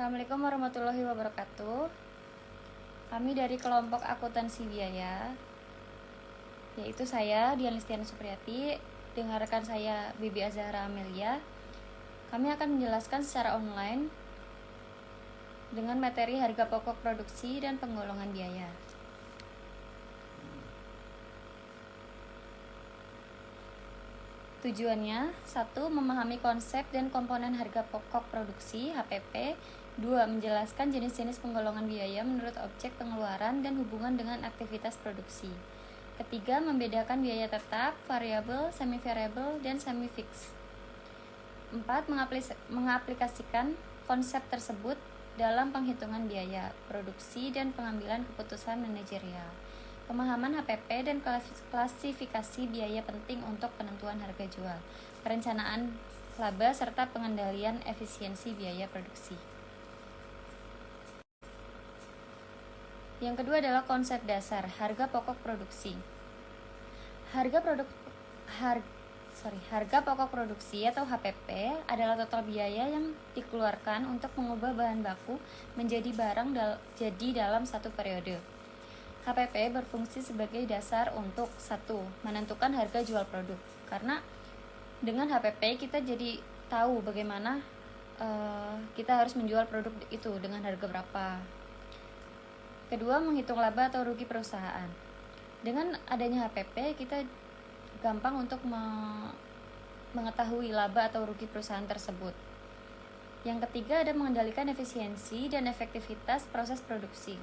Assalamualaikum warahmatullahi wabarakatuh. Kami dari kelompok akuntansi biaya, yaitu saya Dian Listiana Supriyati. Dengarkan saya Bibi Azahra Amelia. Kami akan menjelaskan secara online dengan materi harga pokok produksi dan penggolongan biaya. Tujuannya, 1. Memahami konsep dan komponen harga pokok produksi (HPP). 2. Menjelaskan jenis-jenis penggolongan biaya menurut objek pengeluaran dan hubungan dengan aktivitas produksi. Ketiga, membedakan biaya tetap, variabel, semi-variabel, dan semi-fix. 4. Mengaplikasikan konsep tersebut dalam penghitungan biaya produksi dan pengambilan keputusan manajerial. Pemahaman HPP dan klasifikasi biaya penting untuk penentuan harga jual, perencanaan laba, serta pengendalian efisiensi biaya produksi. Yang kedua adalah konsep dasar, harga pokok produksi. Harga pokok produksi atau HPP adalah total biaya yang dikeluarkan untuk mengubah bahan baku menjadi barang jadi dalam satu periode. HPP berfungsi sebagai dasar untuk 1. Menentukan harga jual produk, karena dengan HPP kita jadi tahu bagaimana kita harus menjual produk itu dengan harga berapa. Kedua, menghitung laba atau rugi perusahaan. Dengan adanya HPP kita gampang untuk mengetahui laba atau rugi perusahaan tersebut. Yang ketiga, ada mengendalikan efisiensi dan efektivitas proses produksi.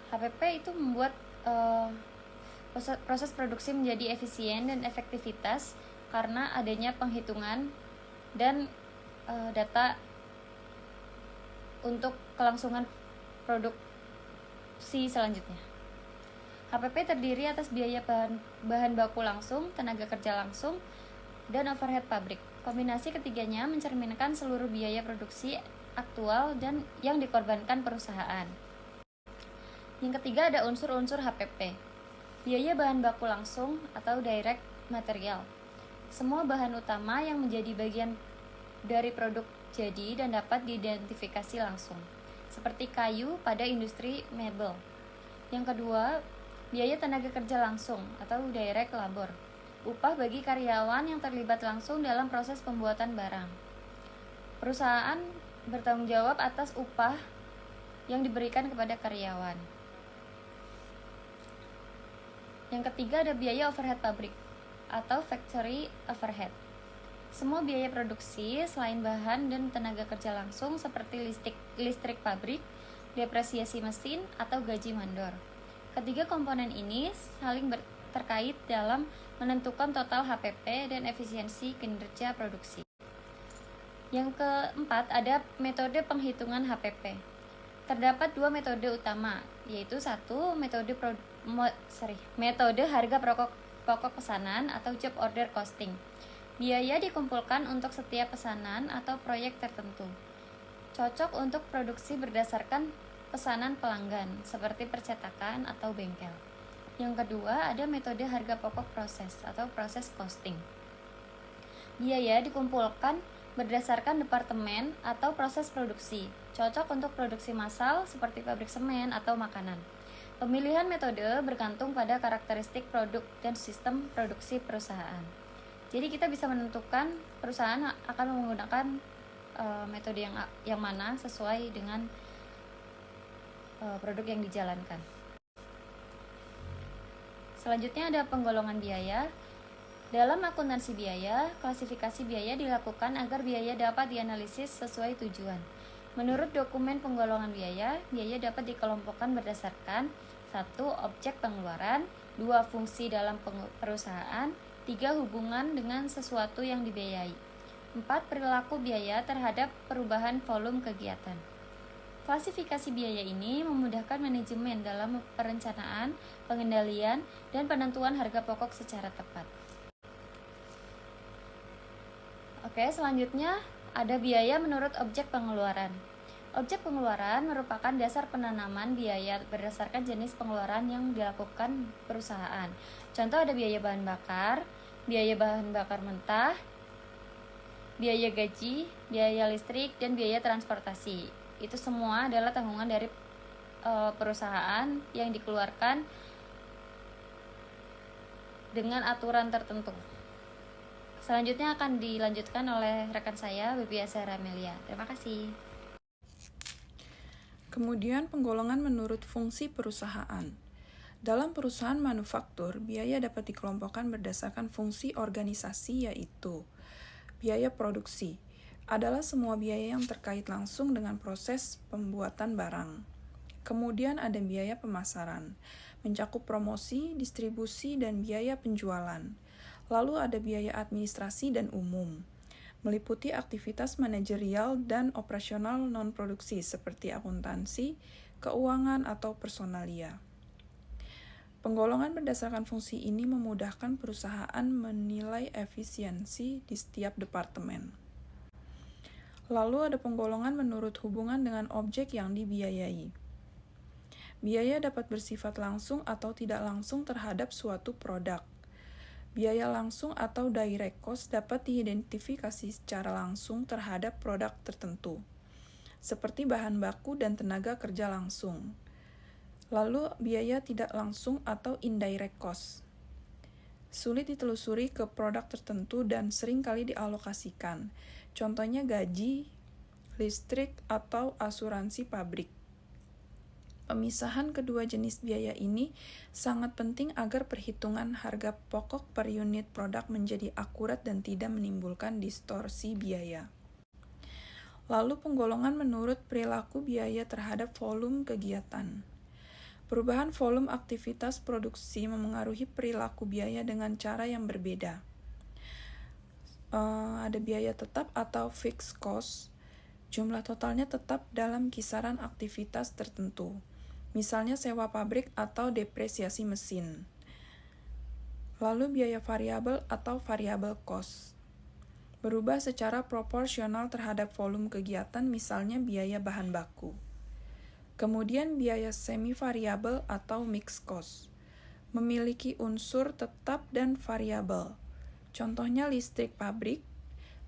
HPP itu membuat proses produksi menjadi efisien dan efektivitas karena adanya penghitungan dan data untuk kelangsungan produksi selanjutnya. HPP terdiri atas biaya bahan baku langsung, tenaga kerja langsung, dan overhead pabrik. Kombinasi ketiganya mencerminkan seluruh biaya produksi aktual dan yang dikorbankan perusahaan. Yang ketiga ada unsur-unsur HPP. Biaya bahan baku langsung atau direct material. Semua bahan utama yang menjadi bagian dari produk jadi dan dapat diidentifikasi langsung, seperti kayu pada industri mebel. Yang kedua, biaya tenaga kerja langsung atau direct labor. Upah bagi karyawan yang terlibat langsung dalam proses pembuatan barang. Perusahaan bertanggung jawab atas upah yang diberikan kepada karyawan. Yang ketiga ada biaya overhead pabrik atau factory overhead. Semua biaya produksi selain bahan dan tenaga kerja langsung seperti listrik pabrik, depresiasi mesin, atau gaji mandor. Ketiga komponen ini saling terkait dalam menentukan total HPP dan efisiensi kinerja produksi. Yang keempat ada metode penghitungan HPP. Terdapat dua metode utama, yaitu 1. Metode harga pokok pesanan atau job order costing. Biaya dikumpulkan untuk setiap pesanan atau proyek tertentu. Cocok untuk produksi berdasarkan pesanan pelanggan, seperti percetakan atau bengkel. Yang kedua ada metode harga pokok proses atau proses costing. Biaya dikumpulkan berdasarkan departemen atau proses produksi, cocok untuk produksi massal seperti pabrik semen atau makanan. Pemilihan metode bergantung pada karakteristik produk dan sistem produksi perusahaan. Jadi kita bisa menentukan perusahaan akan menggunakan metode yang mana sesuai dengan produk yang dijalankan. Selanjutnya ada penggolongan biaya. Dalam akuntansi biaya, klasifikasi biaya dilakukan agar biaya dapat dianalisis sesuai tujuan. Menurut dokumen penggolongan biaya, biaya dapat dikelompokkan berdasarkan 1. Objek pengeluaran, 2. Fungsi dalam perusahaan, 3. Hubungan dengan sesuatu yang dibiayai, 4. Perilaku biaya terhadap perubahan volume kegiatan. Klasifikasi biaya ini memudahkan manajemen dalam perencanaan, pengendalian, dan penentuan harga pokok secara tepat. Oke, selanjutnya ada biaya menurut objek pengeluaran. Objek pengeluaran merupakan dasar penanaman biaya berdasarkan jenis pengeluaran yang dilakukan perusahaan. Contoh ada biaya bahan bakar mentah, biaya gaji, biaya listrik, dan biaya transportasi. Itu semua adalah tanggungan dari perusahaan yang dikeluarkan dengan aturan tertentu. Selanjutnya akan dilanjutkan oleh rekan saya, Baby Azhara Amelia. Terima kasih. Kemudian penggolongan menurut fungsi perusahaan. Dalam perusahaan manufaktur, biaya dapat dikelompokkan berdasarkan fungsi organisasi, yaitu biaya produksi adalah semua biaya yang terkait langsung dengan proses pembuatan barang. Kemudian ada biaya pemasaran, mencakup promosi, distribusi, dan biaya penjualan. Lalu ada biaya administrasi dan umum, meliputi aktivitas manajerial dan operasional non-produksi seperti akuntansi, keuangan, atau personalia. Penggolongan berdasarkan fungsi ini memudahkan perusahaan menilai efisiensi di setiap departemen. Lalu ada penggolongan menurut hubungan dengan objek yang dibiayai. Biaya dapat bersifat langsung atau tidak langsung terhadap suatu produk. Biaya langsung atau direct cost dapat diidentifikasi secara langsung terhadap produk tertentu, seperti bahan baku dan tenaga kerja langsung. Lalu biaya tidak langsung atau indirect cost sulit ditelusuri ke produk tertentu dan seringkali dialokasikan. Contohnya gaji, listrik, atau asuransi pabrik. Pemisahan kedua jenis biaya ini sangat penting agar perhitungan harga pokok per unit produk menjadi akurat dan tidak menimbulkan distorsi biaya. Lalu penggolongan menurut perilaku biaya terhadap volume kegiatan. Perubahan volume aktivitas produksi memengaruhi perilaku biaya dengan cara yang berbeda. Ada biaya tetap atau fixed cost. Jumlah totalnya tetap dalam kisaran aktivitas tertentu. Misalnya sewa pabrik atau depresiasi mesin. Lalu biaya variabel atau variable cost. Berubah secara proporsional terhadap volume kegiatan, misalnya biaya bahan baku. Kemudian biaya semi-variabel atau mixed cost. Memiliki unsur tetap dan variabel. Contohnya listrik pabrik,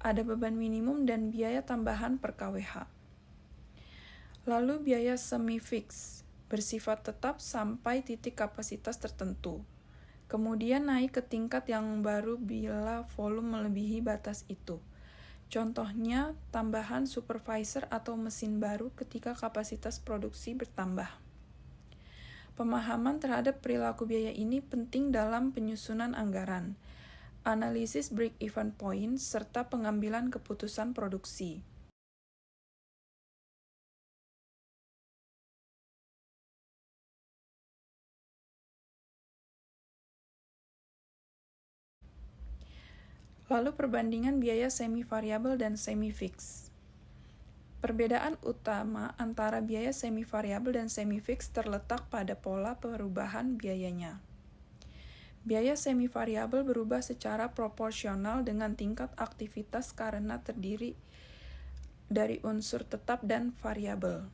ada beban minimum dan biaya tambahan per kWh. Lalu biaya semi-fix, bersifat tetap sampai titik kapasitas tertentu. Kemudian naik ke tingkat yang baru bila volume melebihi batas itu. Contohnya, tambahan supervisor atau mesin baru ketika kapasitas produksi bertambah. Pemahaman terhadap perilaku biaya ini penting dalam penyusunan anggaran, analisis break-even point, serta pengambilan keputusan produksi. Lalu perbandingan biaya semi-variabel dan semi-fix. Perbedaan utama antara biaya semi-variabel dan semi-fix terletak pada pola perubahan biayanya. Biaya semi-variabel berubah secara proporsional dengan tingkat aktivitas karena terdiri dari unsur tetap dan variabel.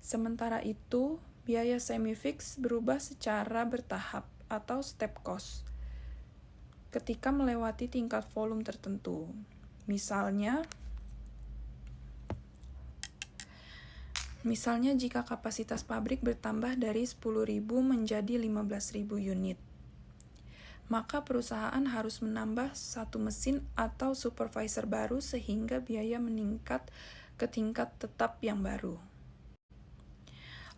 Sementara itu, biaya semi-fix berubah secara bertahap atau step cost ketika melewati tingkat volume tertentu. Misalnya jika kapasitas pabrik bertambah dari 10.000 menjadi 15.000 unit, maka perusahaan harus menambah satu mesin atau supervisor baru sehingga biaya meningkat ke tingkat tetap yang baru.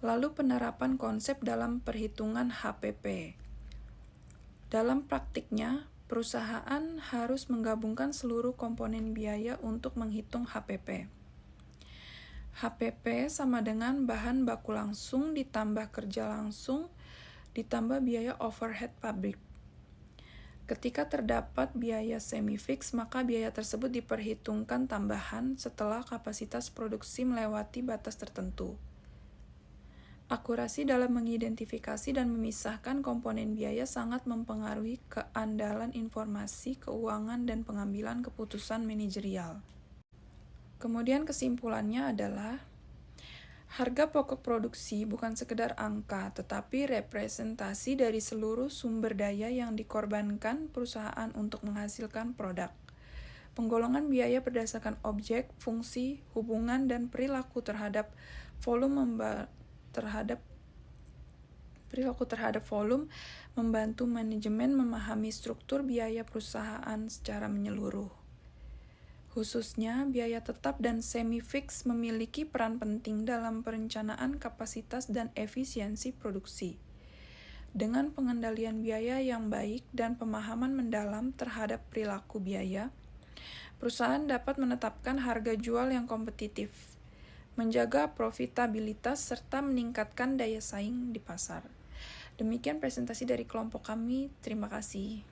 Lalu penerapan konsep dalam perhitungan HPP. Dalam praktiknya, perusahaan harus menggabungkan seluruh komponen biaya untuk menghitung HPP. HPP sama dengan bahan baku langsung ditambah kerja langsung ditambah biaya overhead pabrik. Ketika terdapat biaya semi-fix, maka biaya tersebut diperhitungkan tambahan setelah kapasitas produksi melewati batas tertentu. Akurasi dalam mengidentifikasi dan memisahkan komponen biaya sangat mempengaruhi keandalan informasi keuangan dan pengambilan keputusan manajerial. Kemudian kesimpulannya adalah harga pokok produksi bukan sekedar angka, tetapi representasi dari seluruh sumber daya yang dikorbankan perusahaan untuk menghasilkan produk. Penggolongan biaya berdasarkan objek, fungsi, hubungan, dan perilaku terhadap volume membantu manajemen memahami struktur biaya perusahaan secara menyeluruh. Khususnya, biaya tetap dan semi-fix memiliki peran penting dalam perencanaan kapasitas dan efisiensi produksi. Dengan pengendalian biaya yang baik dan pemahaman mendalam terhadap perilaku biaya, perusahaan dapat menetapkan harga jual yang kompetitif, menjaga profitabilitas, serta meningkatkan daya saing di pasar. Demikian presentasi dari kelompok kami. Terima kasih.